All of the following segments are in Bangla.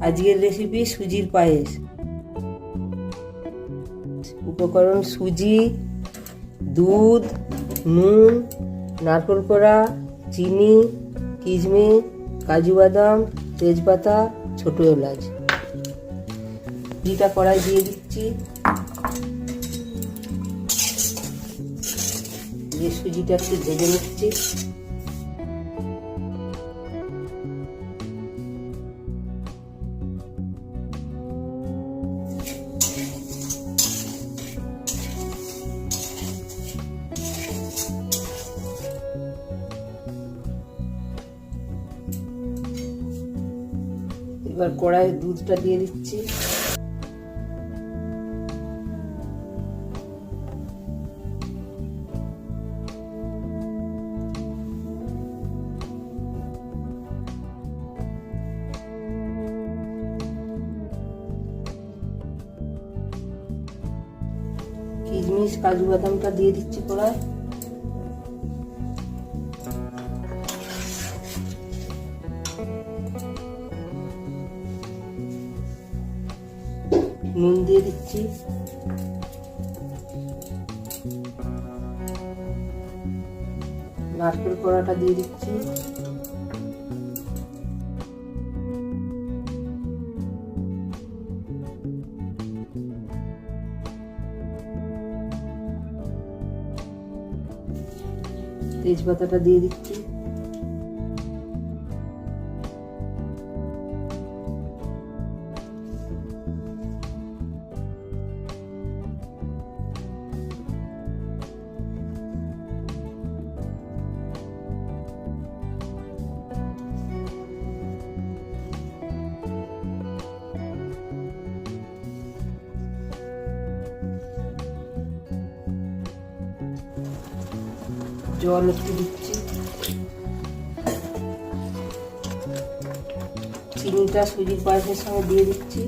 আজকের রেসিপি সুজির পায়েস। উপকরণ: সুজি, দুধ, নুন, নারকেল কোড়া, চিনি, কিশমিশ, কাজু বাদাম, তেজপাতা, ছোট এলাচ। সুজিটা কড়াই দিয়ে দিচ্ছি। সুজিটা একটু ভেজে নিচ্ছি। এবার কড়াইয়ে দুধটা দিয়ে দিচ্ছি। কিশমিশ, কাজু বাদামটা দিয়ে দিচ্ছি কড়াই। নুন দিয়ে দিচ্ছি। নারকেল কোড়াটা দিয়ে দিচ্ছি। তেজপাতাটা দিয়ে দিচ্ছি। জল একটু দিচ্ছি। চিনিটা সুজির পায়েসের সঙ্গে দিয়ে দিচ্ছি।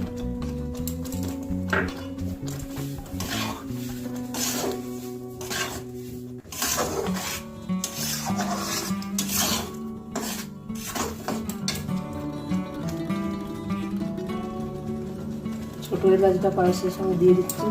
ছোট এলাচটা পায়েসের সঙ্গে দিয়ে দিচ্ছি।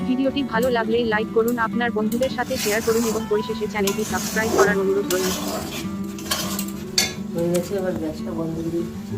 ভিডিওটি ভালো লাগলে লাইক করুন, আপনার বন্ধুদের সাথে শেয়ার করুন এবং পরিশেষে চ্যানেলটি সাবস্ক্রাইব করার অনুরোধ রইল। হয়ে গেছে, এবার গ্যাসটা বন্ধ করে দিচ্ছি।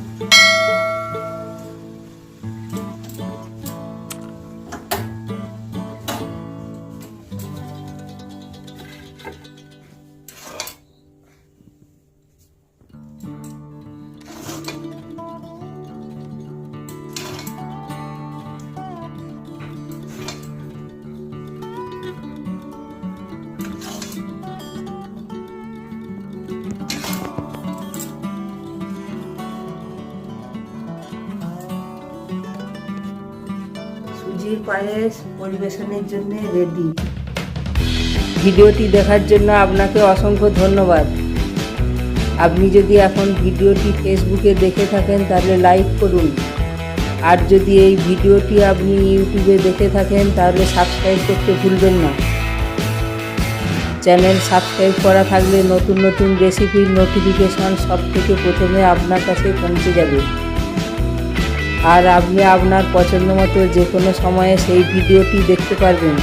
সুজির পায়েস পরিবেশনের জন্য রেডি। ভিডিওটি দেখার জন্য আপনাকে অসংখ্য ধন্যবাদ। আপনি যদি এখন ভিডিওটি ফেসবুকে দেখে থাকেন তাহলে লাইক করুন, আর যদি এই ভিডিওটি আপনি ইউটিউবে দেখে থাকেন তাহলে সাবস্ক্রাইব করতে ভুলবেন না। চ্যানেল সাবস্ক্রাইব করা থাকলে নতুন নতুন রেসিপির নোটিফিকেশন সবথেকে প্রথমে আপনার কাছে পৌঁছে যাবে, আর আপনি আপনার পছন্দ মতো যে কোনো সময়ে সেই ভিডিওটি দেখতে পারবেন।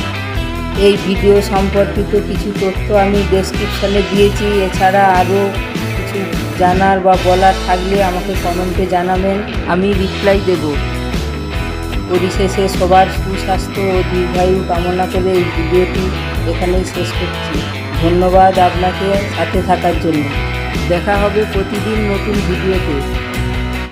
এই ভিডিও সম্পর্কিত কিছু তথ্য আমি ডেসক্রিপশনে দিয়েছি। এছাড়া আরও কিছু জানার বা বলার থাকলে আমাকে কমেন্টে জানাবেন, আমি রিপ্লাই দেব। পরিশেষে সবার সুস্বাস্থ্য ও দীর্ঘায়ু কামনা করে এই ভিডিওটি এখানেই শেষ করছি। ধন্যবাদ আপনাকে সাথে থাকার জন্য। দেখা হবে প্রতিদিন নতুন ভিডিওতে।